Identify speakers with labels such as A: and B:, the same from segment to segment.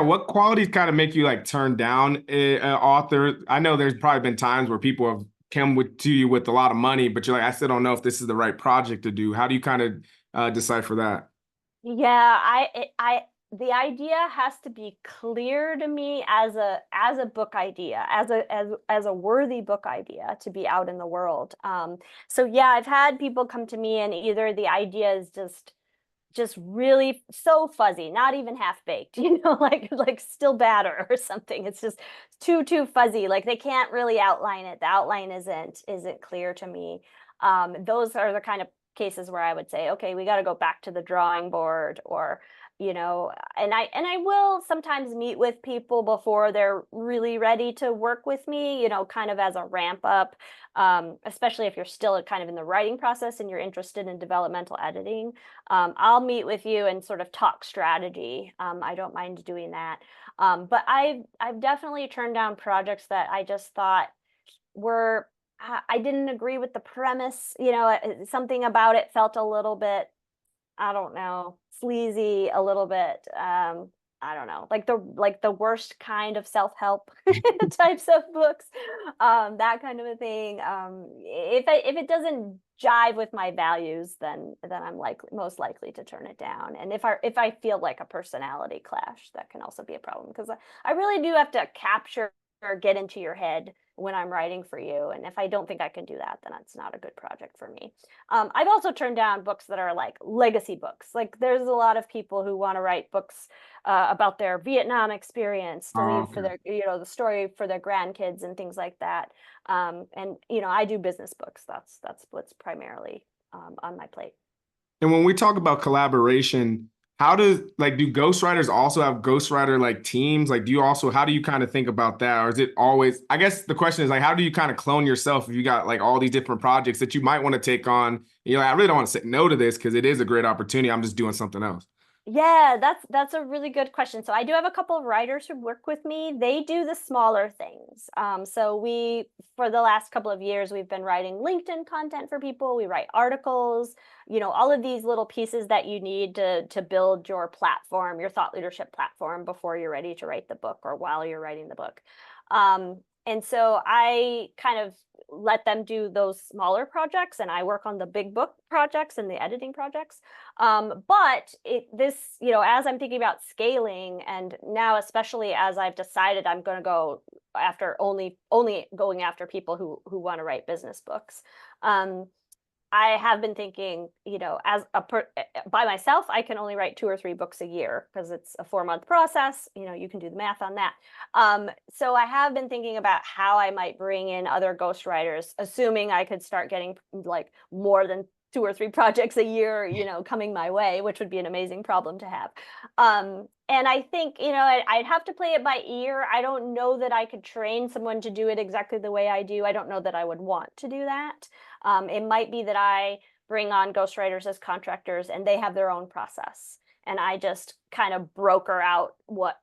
A: What qualities kind of make you like turn down an author? I know there's probably been times where people have come to you with a lot of money, but you're like, I still don't know if this is the right project to do. How do you kind of decipher that?
B: Yeah, the idea has to be clear to me as a book idea, as a worthy book idea to be out in the world. So yeah, I've had people come to me and either the idea is just really so fuzzy, not even half baked, like still batter or something. It's just too fuzzy. Like they can't really outline it. The outline isn't clear to me. Those are the kind of cases where I would say, okay, we got to go back to the drawing board, or and I will sometimes meet with people before they're really ready to work with me, kind of as a ramp up, especially if you're still kind of in the writing process and you're interested in developmental editing. I'll meet with you and sort of talk strategy. I don't mind doing that. But I've definitely turned down projects that I just thought were I didn't agree with the premise. Something about it felt a little bit, I don't know, sleazy, a little bit. I don't know, like the worst kind of self-help types of books, that kind of a thing. If it doesn't jive with my values, then I'm most likely to turn it down. And if I feel like a personality clash, that can also be a problem because I really do have to capture or get into your head when I'm writing for you. And if I don't think I can do that, then it's not a good project for me. I've also turned down books that are like legacy books. Like there's a lot of people who want to write books about their Vietnam experience to
A: Oh,
B: leave for
A: okay.
B: their, the story for their grandkids and things like that. And I do business books. That's what's primarily on my plate.
A: And when we talk about collaboration, how does like do ghostwriters also have ghostwriter like teams? Like, how do you kind of think about that? Or is it always, I guess the question is like, how do you kind of clone yourself if you got like all these different projects that you might want to take on? I really don't want to say no to this because it is a great opportunity. I'm just doing something else.
B: Yeah, that's a really good question. So I do have a couple of writers who work with me. They do the smaller things. So for the last couple of years, we've been writing LinkedIn content for people. We write articles, all of these little pieces that you need to build your platform, your thought leadership platform before you're ready to write the book or while you're writing the book. And so I kind of let them do those smaller projects and I work on the big book projects and the editing projects. But as I'm thinking about scaling, and now especially as I've decided I'm going to go after only going after people who want to write business books. I have been thinking, by myself, I can only write 2 or 3 books a year because it's a 4-month process. You can do the math on that. So I have been thinking about how I might bring in other ghostwriters, assuming I could start getting like more than 2 or 3 projects a year, coming my way, which would be an amazing problem to have. And I think, I'd have to play it by ear. I don't know that I could train someone to do it exactly the way I do. I don't know that I would want to do that. It might be that I bring on ghostwriters as contractors and they have their own process. And I just kind of broker out what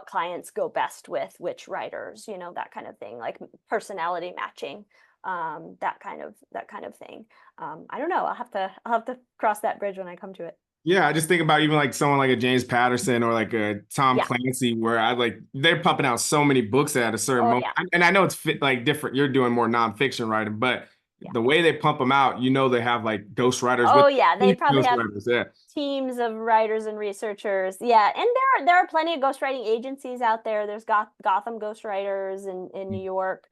B: clients go best with, which writers, that kind of thing, like personality matching, that kind of thing. I don't know. I'll have to cross that bridge when I come to it.
A: Yeah, I just think about even like someone like a James Patterson or like a Tom
B: Yeah.
A: Clancy, where they're pumping out so many books at a certain
B: Oh
A: moment.
B: yeah.
A: And I know it's like different. You're doing more nonfiction writing, but
B: Yeah.
A: the way they pump them out, they have like ghost writers with
B: Oh yeah. They probably
A: ghost
B: have
A: writers. Yeah.
B: teams of writers and researchers. Yeah, and there are plenty of ghostwriting agencies out there. There's Gotham ghostwriters in New York.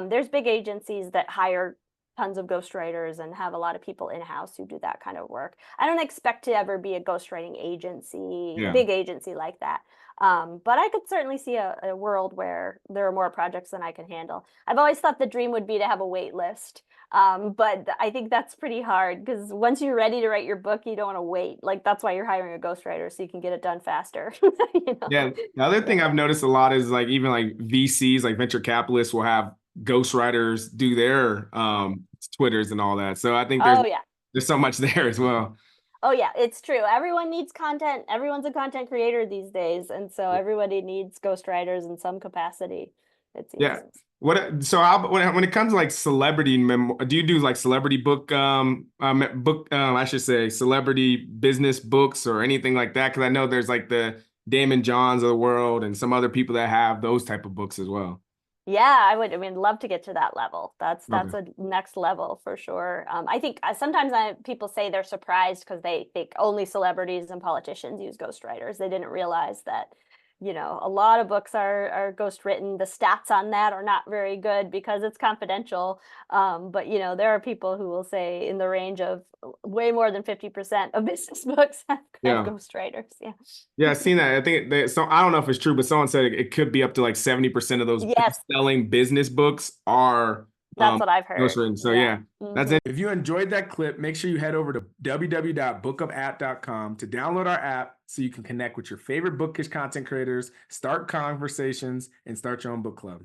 B: There's big agencies that hire tons of ghostwriters and have a lot of people in-house who do that kind of work. I don't expect to ever be a ghostwriting agency,
A: Yeah.
B: big agency like that. But I could certainly see a world where there are more projects than I can handle. I've always thought the dream would be to have a wait list. But I think that's pretty hard because once you're ready to write your book, you don't want to wait. Like that's why you're hiring a ghostwriter so you can get it done faster. You know?
A: Yeah. The other
B: Yeah.
A: thing I've noticed a lot is like even like VCs, like venture capitalists will have ghostwriters do their Twitters and all that. So I think there's
B: Oh yeah.
A: there's so much there as well.
B: Oh yeah, it's true. Everyone needs content. Everyone's a content creator these days, and so everybody needs ghostwriters in some capacity, it
A: Yeah.
B: seems.
A: When it comes to like celebrity do you do like celebrity book I should say celebrity business books or anything like that? Because I know there's like the Damon Johns of the world and some other people that have those type of books as well.
B: Yeah, I would. I mean, love to get to that level. That's
A: Okay.
B: a next level for sure. I think sometimes people say they're surprised because they think only celebrities and politicians use ghostwriters. They didn't realize that, a lot of books are ghost written. The stats on that are not very good because it's confidential. But there are people who will say in the range of way more than 50% of business books have
A: Yeah.
B: ghostwriters. Yeah.
A: Yeah, I've seen that. I think that so I don't know if it's true, but someone said it could be up to like 70% of those
B: Yes,
A: best-selling business books are
B: that's what I've heard.
A: ghostwritten. So
B: Yeah.
A: yeah, that's it. If you enjoyed that clip, make sure you head over to www.bookupapp.com to download our app so you can connect with your favorite bookish content creators, start conversations, and start your own book club.